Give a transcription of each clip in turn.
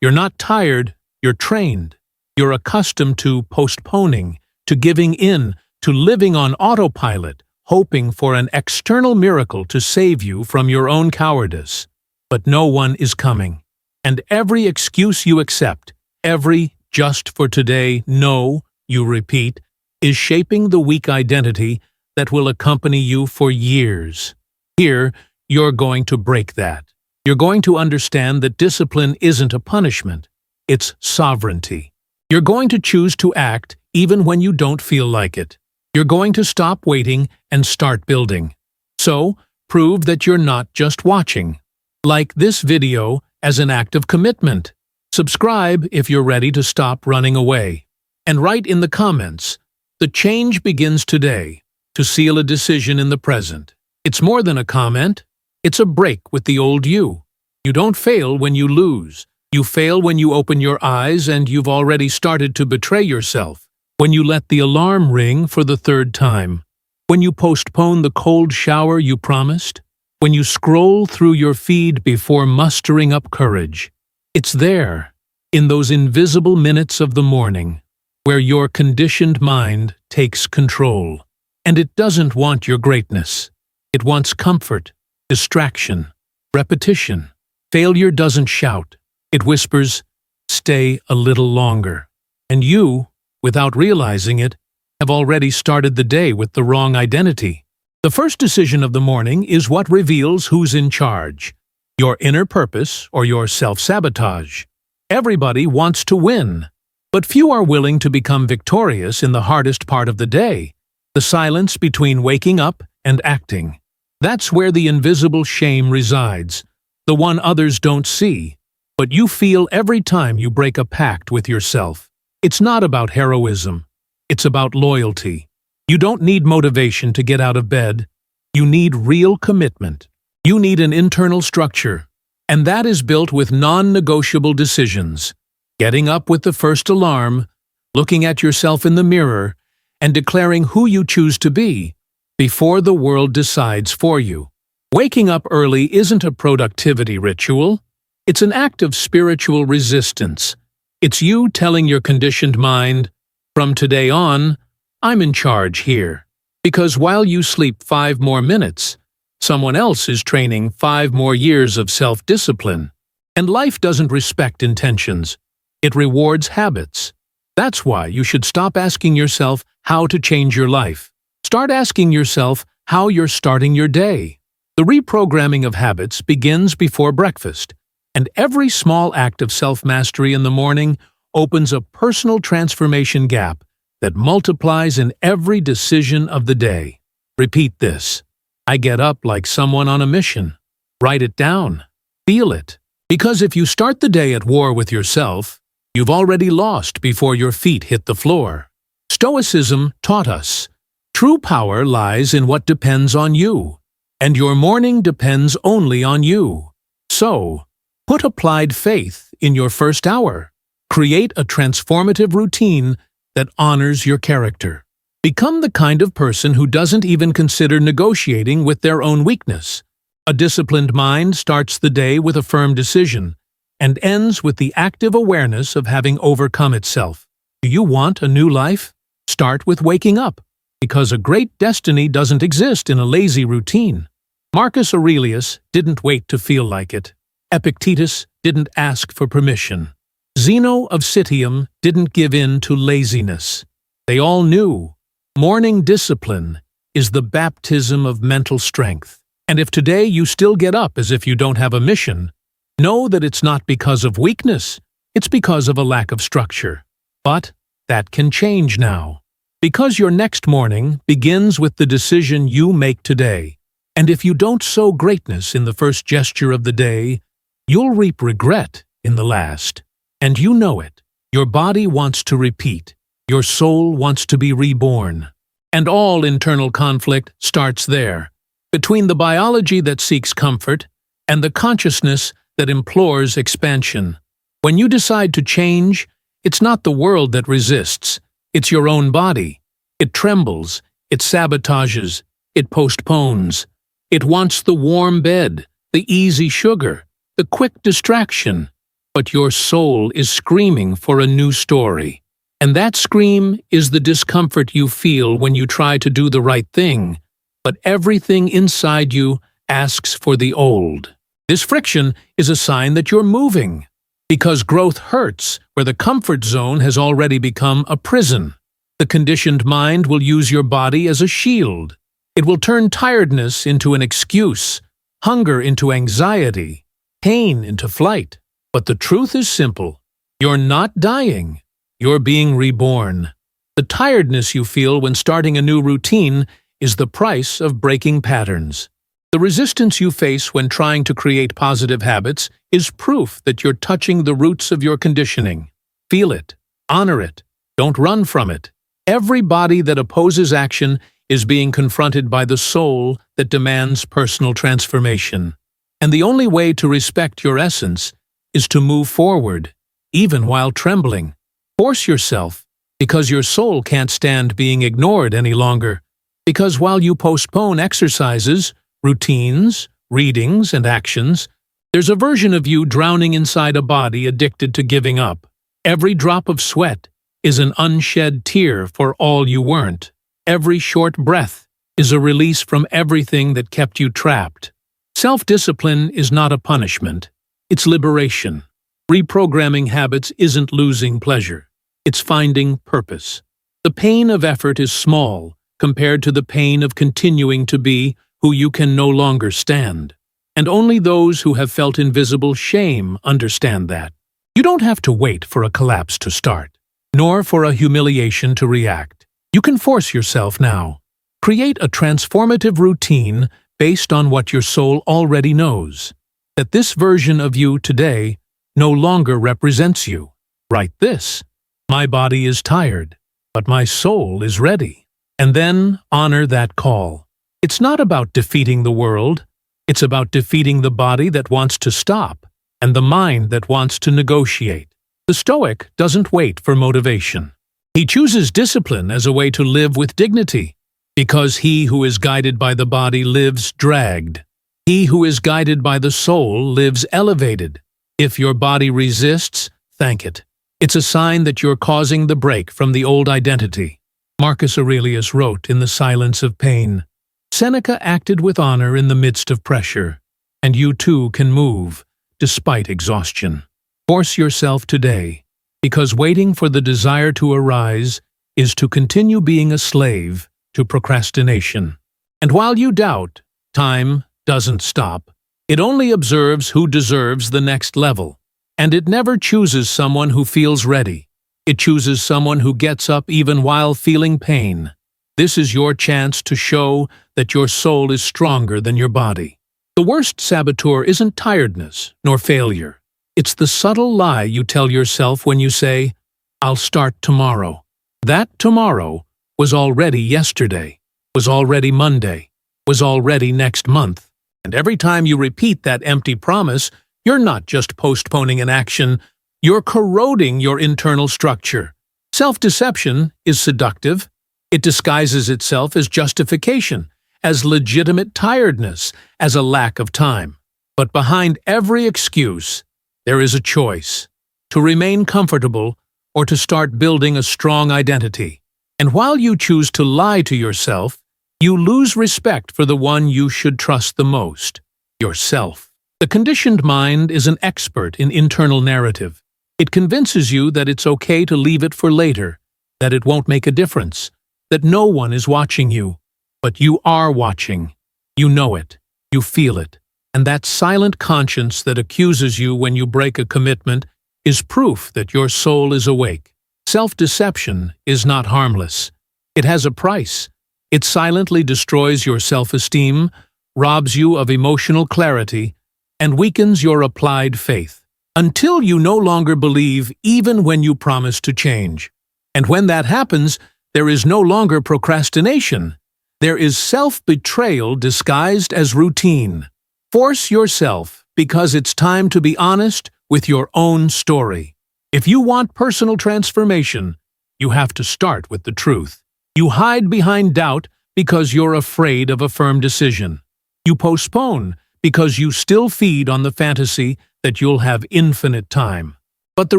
You're not tired, you're trained. You're accustomed to postponing, to giving in, to living on autopilot, hoping for an external miracle to save you from your own cowardice. But no one is coming. And every excuse you accept, every just for today no you repeat, is shaping the weak identity that will accompany you for years. Here, you're going to break that. You're going to understand that discipline isn't a punishment, it's sovereignty. You're going to choose to act even when you don't feel like it. You're going to stop waiting and start building. So, prove that you're not just watching. Like this video as an act of commitment. Subscribe if you're ready to stop running away. And write in the comments, "The change begins today," to seal a decision in the present. It's more than a comment. It's a break with the old you. You don't fail when you lose. You fail when you open your eyes and you've already started to betray yourself. When you let the alarm ring for the third time. When you postpone the cold shower you promised. When you scroll through your feed before mustering up courage. It's there, in those invisible minutes of the morning, where your conditioned mind takes control. And it doesn't want your greatness. It wants comfort, distraction, repetition. Failure doesn't shout. It whispers, "Stay a little longer." And you, without realizing it, have already started the day with the wrong identity. The first decision of the morning is what reveals who's in charge. Your inner purpose or your self-sabotage. Everybody wants to win, but few are willing to become victorious in the hardest part of the day, the silence between waking up and acting. That's where the invisible shame resides, the one others don't see, but you feel every time you break a pact with yourself. It's not about heroism. It's about loyalty. You don't need motivation to get out of bed. You need real commitment. You need an internal structure, and that is built with non-negotiable decisions. Getting up with the first alarm, looking at yourself in the mirror, and declaring who you choose to be before the world decides for you. Waking up early isn't a productivity ritual. It's an act of spiritual resistance. It's you telling your conditioned mind, "From today on, I'm in charge here." Because while you sleep 5 more minutes, someone else is training 5 more years of self-discipline. And life doesn't respect intentions. It rewards habits. That's why you should stop asking yourself how to change your life. Start asking yourself how you're starting your day. The reprogramming of habits begins before breakfast, and every small act of self-mastery in the morning opens a personal transformation gap that multiplies in every decision of the day. Repeat this. I get up like someone on a mission. Write it down. Feel it. Because if you start the day at war with yourself, you've already lost before your feet hit the floor. Stoicism taught us, true power lies in what depends on you, and your morning depends only on you. So, put applied faith in your first hour. Create a transformative routine that honors your character. Become the kind of person who doesn't even consider negotiating with their own weakness. A disciplined mind starts the day with a firm decision and ends with the active awareness of having overcome itself. Do you want a new life? Start with waking up, because a great destiny doesn't exist in a lazy routine. Marcus Aurelius didn't wait to feel like it. Epictetus didn't ask for permission. Zeno of Citium didn't give in to laziness. They all knew morning discipline is the baptism of mental strength. And if today you still get up as if you don't have a mission, know that it's not because of weakness, it's because of a lack of structure. But that can change now. Because your next morning begins with the decision you make today. And if you don't sow greatness in the first gesture of the day, you'll reap regret in the last. And you know it. Your body wants to repeat. Your soul wants to be reborn. And all internal conflict starts there, between the biology that seeks comfort and the consciousness that implores expansion. When you decide to change, it's not the world that resists. It's your own body. It trembles, it sabotages, it postpones. It wants the warm bed, the easy sugar, the quick distraction. but your soul is screaming for a new story. And that scream is the discomfort you feel when you try to do the right thing, but everything inside you asks for the old. This friction is a sign that you're moving, because growth hurts where the comfort zone has already become a prison. The conditioned mind will use your body as a shield. It will turn tiredness into an excuse, hunger into anxiety, pain into flight. But the truth is simple. You're not dying. You're being reborn. The tiredness you feel when starting a new routine is the price of breaking patterns. The resistance you face when trying to create positive habits is proof that you're touching the roots of your conditioning. Feel it. Honor it. Don't run from it. Every body that opposes action is being confronted by the soul that demands personal transformation. And the only way to respect your essence is to move forward, even while trembling. Force yourself, because your soul can't stand being ignored any longer. Because while you postpone exercises, routines, readings, and actions, there's a version of you drowning inside a body addicted to giving up. Every drop of sweat is an unshed tear for all you weren't. Every short breath is a release from everything that kept you trapped. Self-discipline is not a punishment. It's liberation. Reprogramming habits isn't losing pleasure. It's finding purpose. The pain of effort is small compared to the pain of continuing to be who you can no longer stand. And only those who have felt invisible shame understand that. You don't have to wait for a collapse to start, nor for a humiliation to react. You can force yourself now. Create a transformative routine based on what your soul already knows. That this version of you today no longer represents you. Write this: my body is tired, but my soul is ready. And then honor that call. It's not about defeating the world. It's about defeating the body that wants to stop and the mind that wants to negotiate. The Stoic doesn't wait for motivation. He chooses discipline as a way to live with dignity, because he who is guided by the body lives dragged. He who is guided by the soul lives elevated. If your body resists, thank it. It's a sign that you're causing the break from the old identity. Marcus Aurelius wrote in The Silence of Pain, Seneca acted with honor in the midst of pressure, and you too can move, despite exhaustion. Force yourself today, because waiting for the desire to arise is to continue being a slave to procrastination. And while you doubt, time doesn't stop. It only observes who deserves the next level. And it never chooses someone who feels ready. It chooses someone who gets up even while feeling pain. This is your chance to show that your soul is stronger than your body. The worst saboteur isn't tiredness nor failure. It's the subtle lie you tell yourself when you say, I'll start tomorrow. That tomorrow was already yesterday, was already Monday, was already next month. And every time you repeat that empty promise, you're not just postponing an action, you're corroding your internal structure. Self-deception is seductive. It disguises itself as justification, as legitimate tiredness, as a lack of time. But behind every excuse, there is a choice: to remain comfortable or to start building a strong identity. And while you choose to lie to yourself, you lose respect for the one you should trust the most: yourself. The conditioned mind is an expert in internal narrative. It convinces you that it's okay to leave it for later, that it won't make a difference, that no one is watching you. But you are watching. You know it. You feel it. And that silent conscience that accuses you when you break a commitment is proof that your soul is awake. Self-deception is not harmless. It has a price. It silently destroys your self-esteem, robs you of emotional clarity, and weakens your applied faith, until you no longer believe even when you promise to change. And when that happens, there is no longer procrastination. There is self-betrayal disguised as routine. Force yourself, because it's time to be honest with your own story. If you want personal transformation, you have to start with the truth. You hide behind doubt because you're afraid of a firm decision. You postpone because you still feed on the fantasy that you'll have infinite time. But the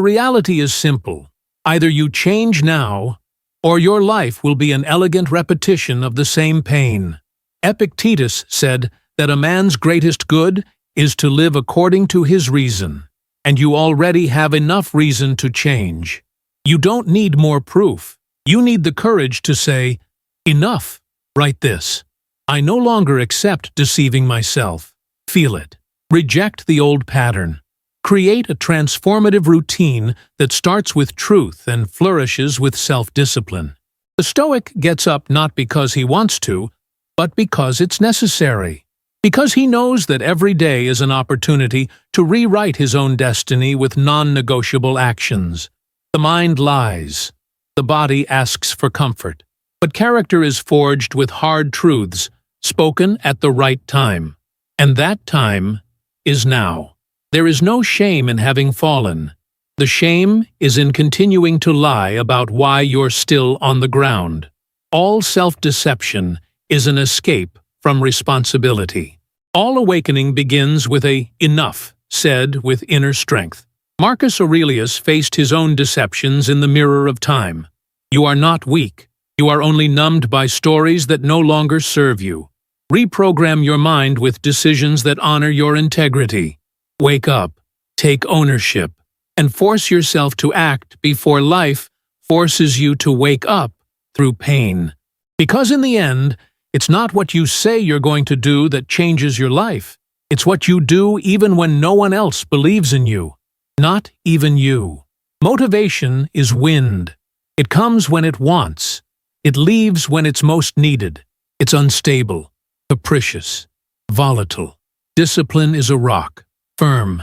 reality is simple. Either you change now, or your life will be an elegant repetition of the same pain. Epictetus said that a man's greatest good is to live according to his reason, and you already have enough reason to change. You don't need more proof. You need the courage to say, "Enough, write this. I no longer accept deceiving myself." Feel it. Reject the old pattern. Create a transformative routine that starts with truth and flourishes with self-discipline. The Stoic gets up not because he wants to, but because it's necessary. Because he knows that every day is an opportunity to rewrite his own destiny with non-negotiable actions. The mind lies. The body asks for comfort. But character is forged with hard truths, spoken at the right time. And that time is now. There is no shame in having fallen. The shame is in continuing to lie about why you're still on the ground. All self-deception is an escape from responsibility. All awakening begins with a "enough" said with inner strength. Marcus Aurelius faced his own deceptions in the mirror of time. You are not weak. You are only numbed by stories that no longer serve you. Reprogram your mind with decisions that honor your integrity. Wake up, take ownership, and force yourself to act before life forces you to wake up through pain. Because in the end, it's not what you say you're going to do that changes your life. It's what you do even when no one else believes in you. Not even you. Motivation is wind. It comes when it wants. It leaves when it's most needed. It's unstable, capricious, volatile. Discipline is a rock, firm,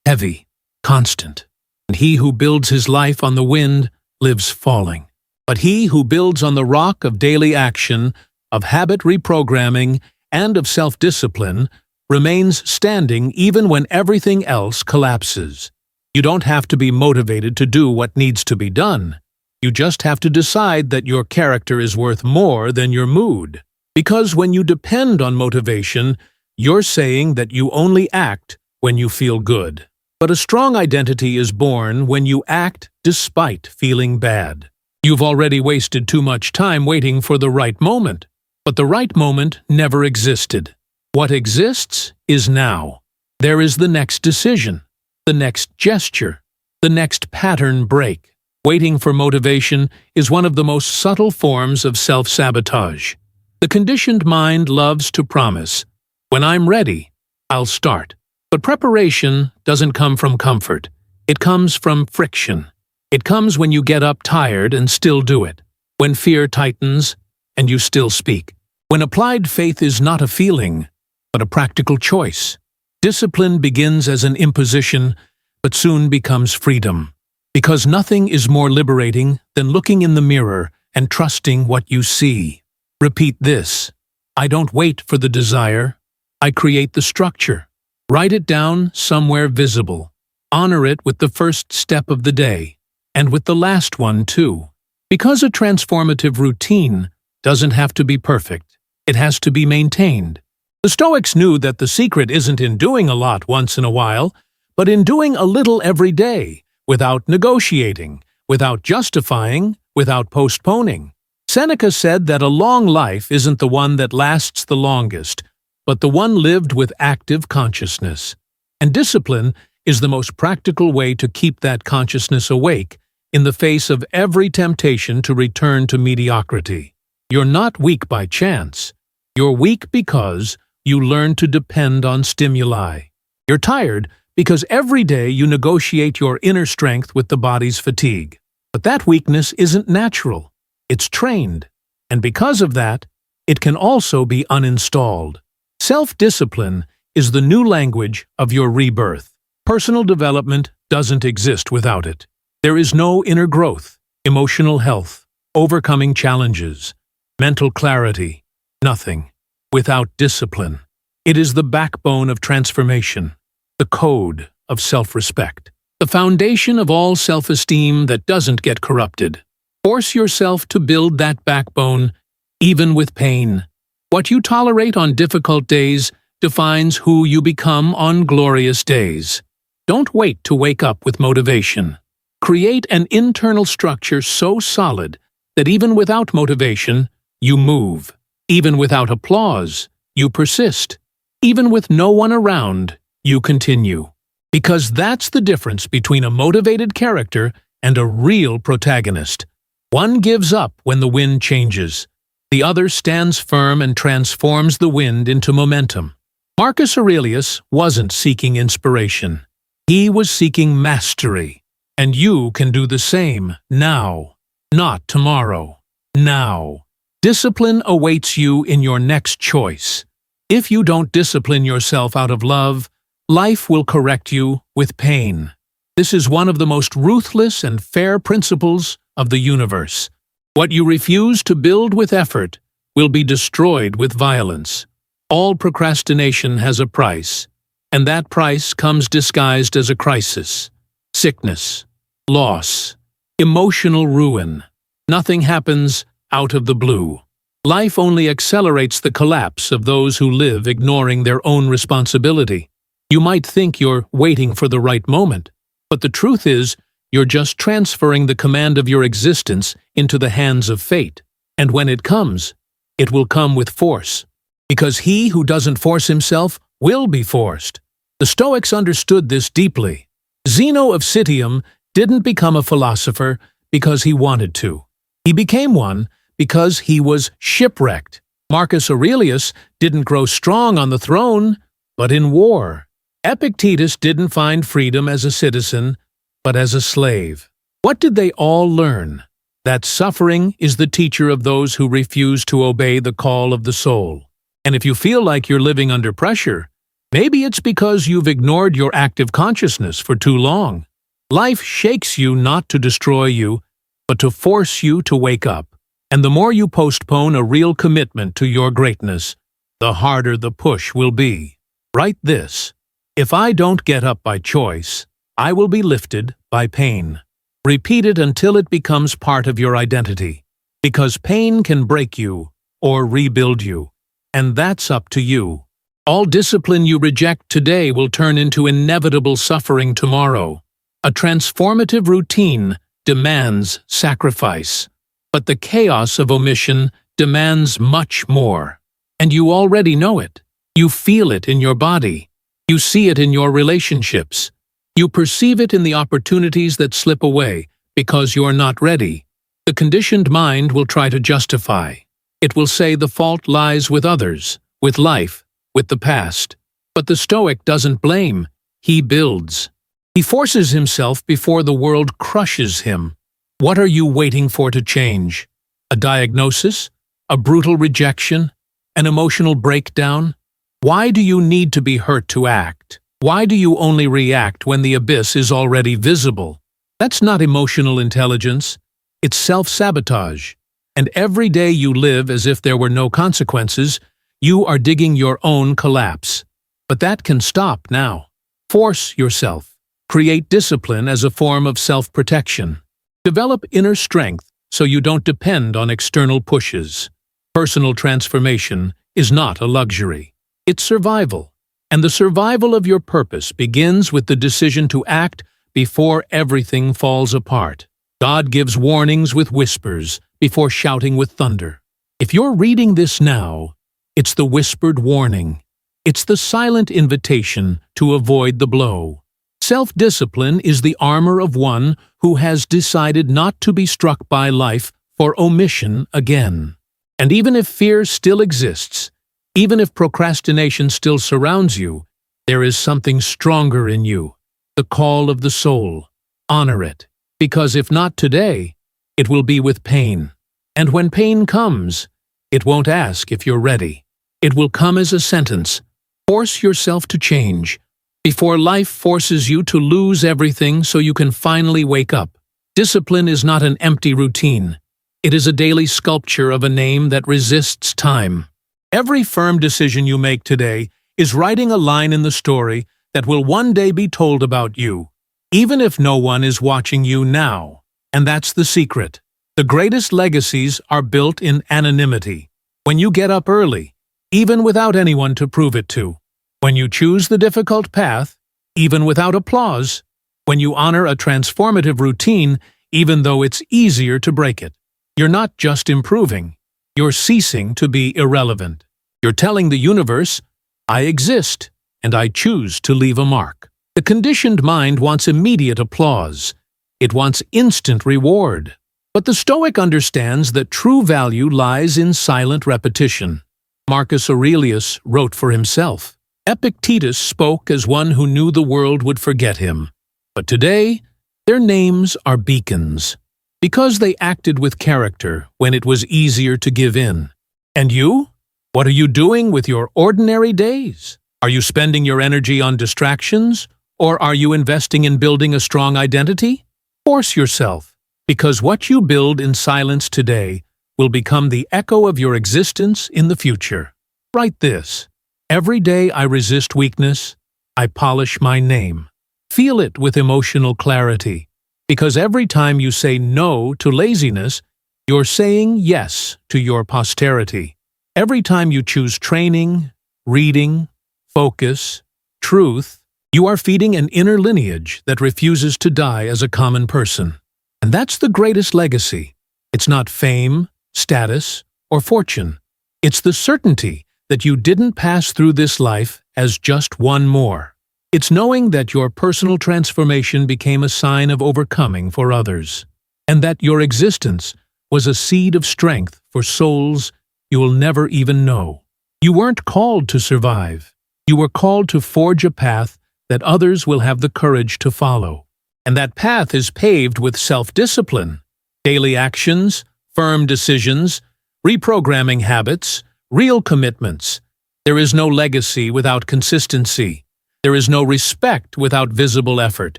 heavy, constant. And he who builds his life on the wind lives falling. But he who builds on the rock of daily action, of habit reprogramming, and of self-discipline remains standing even when everything else collapses. You don't have to be motivated to do what needs to be done. You just have to decide that your character is worth more than your mood. Because when you depend on motivation, you're saying that you only act when you feel good. But a strong identity is born when you act despite feeling bad. You've already wasted too much time waiting for the right moment. But the right moment never existed. What exists is now. There is the next decision, the next gesture, the next pattern break. Waiting for motivation is one of the most subtle forms of self-sabotage. The conditioned mind loves to promise, "When I'm ready, I'll start." But preparation doesn't come from comfort. It comes from friction. It comes when you get up tired and still do it. When fear tightens and you still speak. When applied faith is not a feeling, but a practical choice. Discipline begins as an imposition, but soon becomes freedom. Because nothing is more liberating than looking in the mirror and trusting what you see. Repeat this. I don't wait for the desire. I create the structure. Write it down somewhere visible. Honor it with the first step of the day, and with the last one too. Because a transformative routine doesn't have to be perfect. It has to be maintained. The Stoics knew that the secret isn't in doing a lot once in a while, but in doing a little every day, without negotiating, without justifying, without postponing. Seneca said that a long life isn't the one that lasts the longest, but the one lived with active consciousness. And discipline is the most practical way to keep that consciousness awake in the face of every temptation to return to mediocrity. You're not weak by chance. You're weak because you learn to depend on stimuli. You're tired because every day you negotiate your inner strength with the body's fatigue. But that weakness isn't natural. It's trained. And because of that, it can also be uninstalled. Self-discipline is the new language of your rebirth. Personal development doesn't exist without it. There is no inner growth, emotional health, overcoming challenges, mental clarity, nothing, without discipline. It is the backbone of transformation, the code of self-respect, the foundation of all self-esteem that doesn't get corrupted. Force yourself to build that backbone, even with pain. What you tolerate on difficult days defines who you become on glorious days. Don't wait to wake up with motivation. Create an internal structure so solid that even without motivation, you move. Even without applause, you persist. Even with no one around, you continue. Because that's the difference between a motivated character and a real protagonist. One gives up when the wind changes. The other stands firm and transforms the wind into momentum. Marcus Aurelius wasn't seeking inspiration. He was seeking mastery. And you can do the same now, not tomorrow. Now. Discipline awaits you in your next choice. If you don't discipline yourself out of love, life will correct you with pain. This is one of the most ruthless and fair principles of the universe. What you refuse to build with effort will be destroyed with violence. All procrastination has a price, and that price comes disguised as a crisis. Sickness, loss, emotional ruin. Nothing happens out of the blue. Life only accelerates the collapse of those who live ignoring their own responsibility. You might think you're waiting for the right moment, but the truth is, you're just transferring the command of your existence into the hands of fate. And when it comes, it will come with force. Because he who doesn't force himself will be forced. The Stoics understood this deeply. Zeno of Citium didn't become a philosopher because he wanted to. He became one because he was shipwrecked. Marcus Aurelius didn't grow strong on the throne, but in war. Epictetus didn't find freedom as a citizen, but as a slave. What did they all learn? That suffering is the teacher of those who refuse to obey the call of the soul. And if you feel like you're living under pressure, maybe it's because you've ignored your active consciousness for too long. Life shakes you not to destroy you, but to force you to wake up. And the more you postpone a real commitment to your greatness, the harder the push will be. Write this: if I don't get up by choice, I will be lifted by pain. Repeat it until it becomes part of your identity. Because pain can break you or rebuild you, and that's up to you. All discipline you reject today will turn into inevitable suffering tomorrow. A transformative routine demands sacrifice, but the chaos of omission demands much more. And you already know it. You feel it in your body. You see it in your relationships. You perceive it in the opportunities that slip away because you're not ready. The conditioned mind will try to justify. It will say the fault lies with others, with life, with the past. But the Stoic doesn't blame. He builds. He forces himself before the world crushes him. What are you waiting for to change? A diagnosis? A brutal rejection? An emotional breakdown? Why do you need to be hurt to act? Why do you only react when the abyss is already visible? That's not emotional intelligence. It's self-sabotage. And every day you live as if there were no consequences, you are digging your own collapse. But that can stop now. Force yourself. Create discipline as a form of self-protection. Develop inner strength so you don't depend on external pushes. Personal transformation is not a luxury. It's survival. And the survival of your purpose begins with the decision to act before everything falls apart. God gives warnings with whispers before shouting with thunder. If you're reading this now, it's the whispered warning. It's the silent invitation to avoid the blow. Self-discipline is the armor of one who has decided not to be struck by life for omission again. And even if fear still exists, even if procrastination still surrounds you, there is something stronger in you, the call of the soul. Honor it, because if not today, it will be with pain. And when pain comes, it won't ask if you're ready. It will come as a sentence. Force yourself to change, before life forces you to lose everything so you can finally wake up. Discipline is not an empty routine. It is a daily sculpture of a name that resists time. Every firm decision you make today is writing a line in the story that will one day be told about you, even if no one is watching you now. And that's the secret. The greatest legacies are built in anonymity. When you get up early, even without anyone to prove it to. When you choose the difficult path, even without applause, when you honor a transformative routine, even though it's easier to break it. You're not just improving, you're ceasing to be irrelevant. You're telling the universe, I exist, and I choose to leave a mark. The conditioned mind wants immediate applause. It wants instant reward. But the Stoic understands that true value lies in silent repetition. Marcus Aurelius wrote for himself. Epictetus spoke as one who knew the world would forget him. But today, their names are beacons, because they acted with character when it was easier to give in. And you? What are you doing with your ordinary days? Are you spending your energy on distractions, or are you investing in building a strong identity? Force yourself, because what you build in silence today will become the echo of your existence in the future. Write this. Every day I resist weakness, I polish my name. Feel it with emotional clarity, because every time you say no to laziness, you're saying yes to your posterity. Every time you choose training, reading, focus, truth, you are feeding an inner lineage that refuses to die as a common person. And that's the greatest legacy. It's not fame, status, or fortune. It's the certainty that you didn't pass through this life as just one more. It's knowing that your personal transformation became a sign of overcoming for others, and that your existence was a seed of strength for souls you will never even know. You weren't called to survive. You were called to forge a path that others will have the courage to follow. And that path is paved with self-discipline, daily actions, firm decisions, reprogramming habits, real commitments. There is no legacy without consistency. There is no respect without visible effort.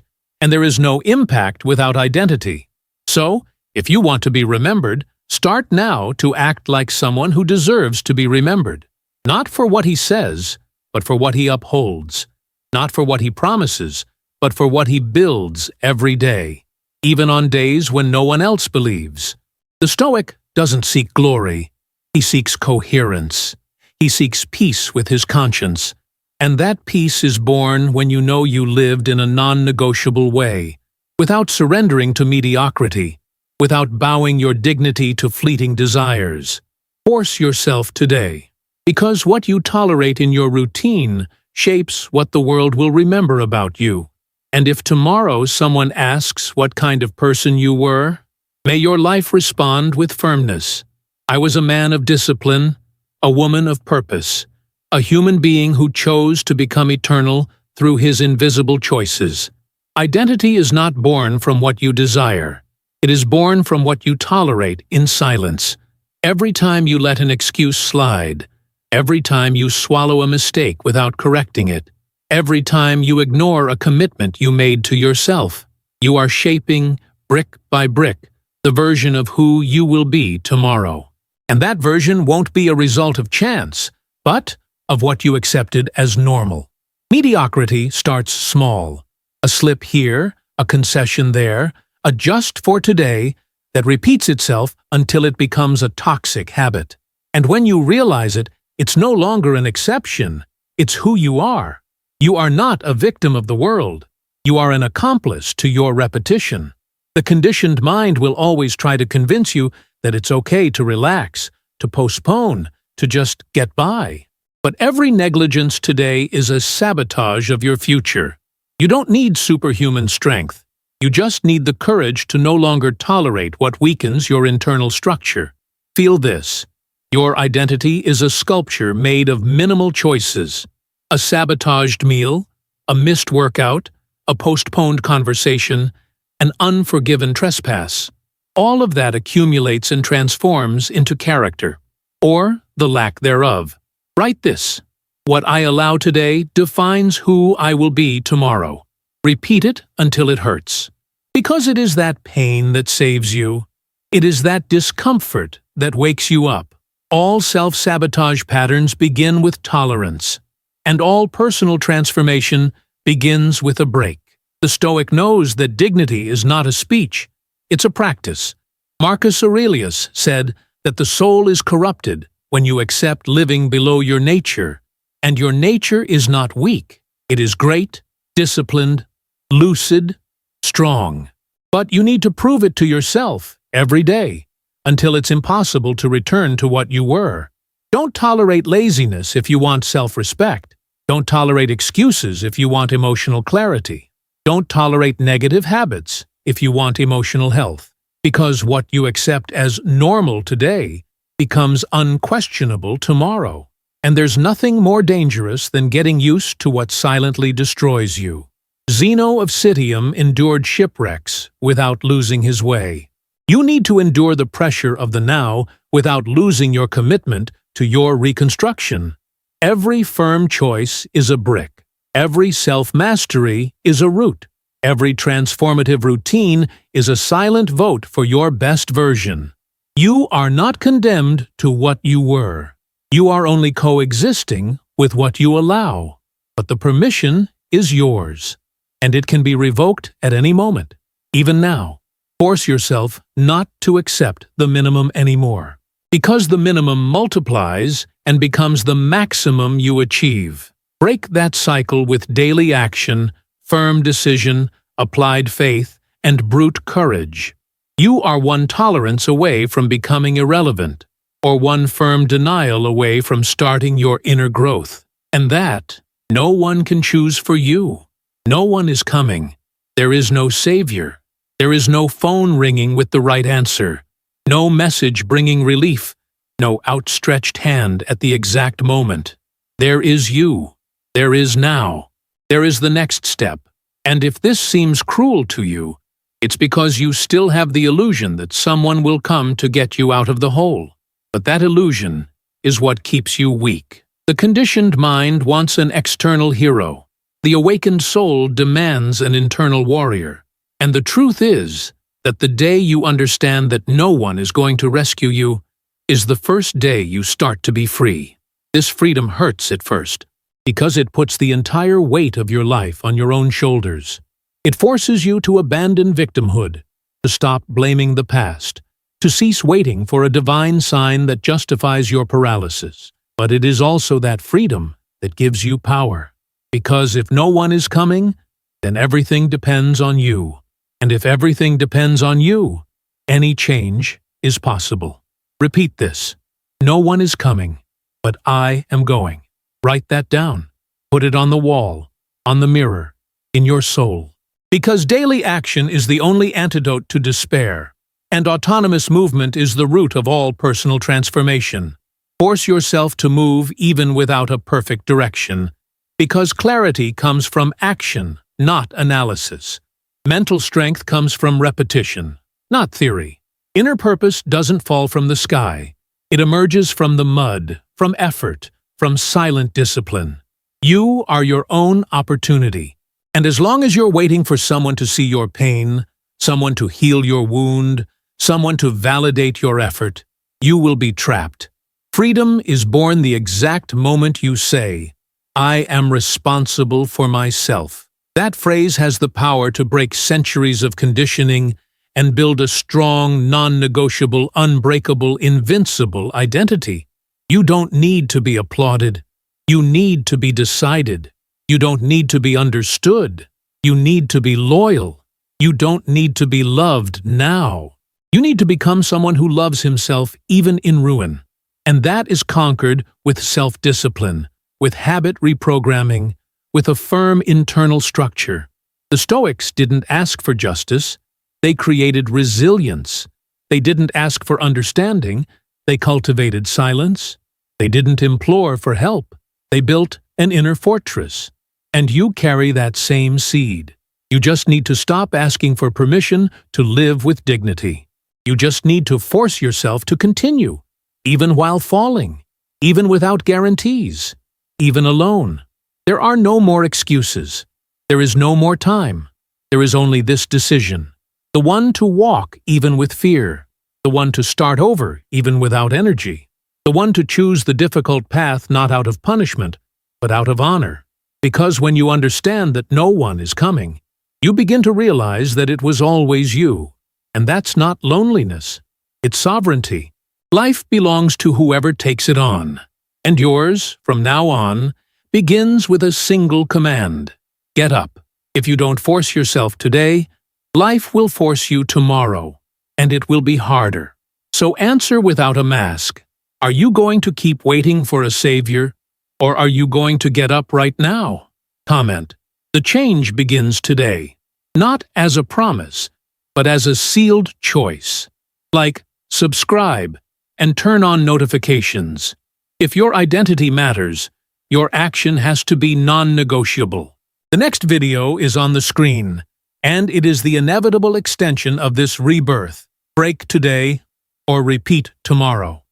And there is no impact without identity. So, if you want to be remembered, start now to act like someone who deserves to be remembered. Not for what he says, but for what he upholds. Not for what he promises, but for what he builds every day, even on days when no one else believes. The Stoic doesn't seek glory. He seeks coherence. He seeks peace with his conscience. And that peace is born when you know you lived in a non-negotiable way, without surrendering to mediocrity, without bowing your dignity to fleeting desires. Force yourself today, because what you tolerate in your routine shapes what the world will remember about you. And if tomorrow someone asks what kind of person you were, may your life respond with firmness. I was a man of discipline, a woman of purpose, a human being who chose to become eternal through his invisible choices. Identity is not born from what you desire. It is born from what you tolerate in silence. Every time you let an excuse slide, every time you swallow a mistake without correcting it, every time you ignore a commitment you made to yourself, you are shaping, brick by brick, the version of who you will be tomorrow. And that version won't be a result of chance, but of what you accepted as normal. Mediocrity starts small. A slip here, a concession there, a just for today that repeats itself until it becomes a toxic habit. And when you realize it, it's no longer an exception. It's who you are. You are not a victim of the world. You are an accomplice to your repetition. The conditioned mind will always try to convince you that it's okay to relax, to postpone, to just get by. But every negligence today is a sabotage of your future. You don't need superhuman strength. You just need the courage to no longer tolerate what weakens your internal structure. Feel this. Your identity is a sculpture made of minimal choices. A sabotaged meal, a missed workout, a postponed conversation, an unforgiven trespass. All of that accumulates and transforms into character, or the lack thereof. Write this. What I allow today defines who I will be tomorrow. Repeat it until it hurts. Because it is that pain that saves you. It is that discomfort that wakes you up. All self-sabotage patterns begin with tolerance, and all personal transformation begins with a break. The Stoic knows that dignity is not a speech, it's a practice. Marcus Aurelius said that the soul is corrupted when you accept living below your nature, and your nature is not weak, it is great, disciplined, lucid, strong. But you need to prove it to yourself every day until it's impossible to return to what you were. Don't tolerate laziness if you want self-respect. Don't tolerate excuses if you want emotional clarity. Don't tolerate negative habits if you want emotional health. Because what you accept as normal today becomes unquestionable tomorrow. And there's nothing more dangerous than getting used to what silently destroys you. Zeno of Citium endured shipwrecks without losing his way. You need to endure the pressure of the now without losing your commitment to your reconstruction. Every firm choice is a brick. Every self-mastery is a root. Every transformative routine is a silent vote for your best version. You are not condemned to what you were. You are only coexisting with what you allow. But the permission is yours, and it can be revoked at any moment, even now. Force yourself not to accept the minimum anymore, because the minimum multiplies and becomes the maximum you achieve. Break that cycle with daily action, firm decision, applied faith, and brute courage. You are one tolerance away from becoming irrelevant, or one firm denial away from starting your inner growth. And that no one can choose for you. No one is coming. There is no savior. There is no phone ringing with the right answer. No message bringing relief. No outstretched hand at the exact moment. There is you. There is now. There is the next step. And if this seems cruel to you, it's because you still have the illusion that someone will come to get you out of the hole. But that illusion is what keeps you weak. The conditioned mind wants an external hero. The awakened soul demands an internal warrior. And the truth is that the day you understand that no one is going to rescue you is the first day you start to be free. This freedom hurts at first, because it puts the entire weight of your life on your own shoulders. It forces you to abandon victimhood, to stop blaming the past, to cease waiting for a divine sign that justifies your paralysis. But it is also that freedom that gives you power. Because if no one is coming, then everything depends on you. And if everything depends on you, any change is possible. Repeat this. No one is coming, but I am going. Write that down. Put it on the wall, on the mirror, in your soul. Because daily action is the only antidote to despair, and autonomous movement is the root of all personal transformation. Force yourself to move even without a perfect direction, because clarity comes from action, not analysis. Mental strength comes from repetition, not theory. Inner purpose doesn't fall from the sky. It emerges from the mud, from effort, from silent discipline. You are your own opportunity. And as long as you're waiting for someone to see your pain, someone to heal your wound, someone to validate your effort, you will be trapped. Freedom is born the exact moment you say, I am responsible for myself. That phrase has the power to break centuries of conditioning and build a strong, non-negotiable, unbreakable, invincible identity. You don't need to be applauded. You need to be decided. You don't need to be understood. You need to be loyal. You don't need to be loved now. You need to become someone who loves himself even in ruin. And that is conquered with self-discipline, with habit reprogramming, with a firm internal structure. The Stoics didn't ask for justice. They created resilience. They didn't ask for understanding. They cultivated silence. They didn't implore for help. They built an inner fortress. And you carry that same seed. You just need to stop asking for permission to live with dignity. You just need to force yourself to continue, even while falling, even without guarantees, even alone. There are no more excuses. There is no more time. There is only this decision. The one to walk even with fear. The one to start over even without energy. The one to choose the difficult path not out of punishment, but out of honor. Because when you understand that no one is coming, you begin to realize that it was always you. And that's not loneliness. It's sovereignty. Life belongs to whoever takes it on. And yours, from now on, begins with a single command. Get up. If you don't force yourself today, life will force you tomorrow, and it will be harder. So answer without a mask. Are you going to keep waiting for a savior, or are you going to get up right now? Comment. The change begins today, not as a promise, but as a sealed choice. Like, subscribe, and turn on notifications. If your identity matters, your action has to be non-negotiable. The next video is on the screen, and it is the inevitable extension of this rebirth. Break today, or repeat tomorrow.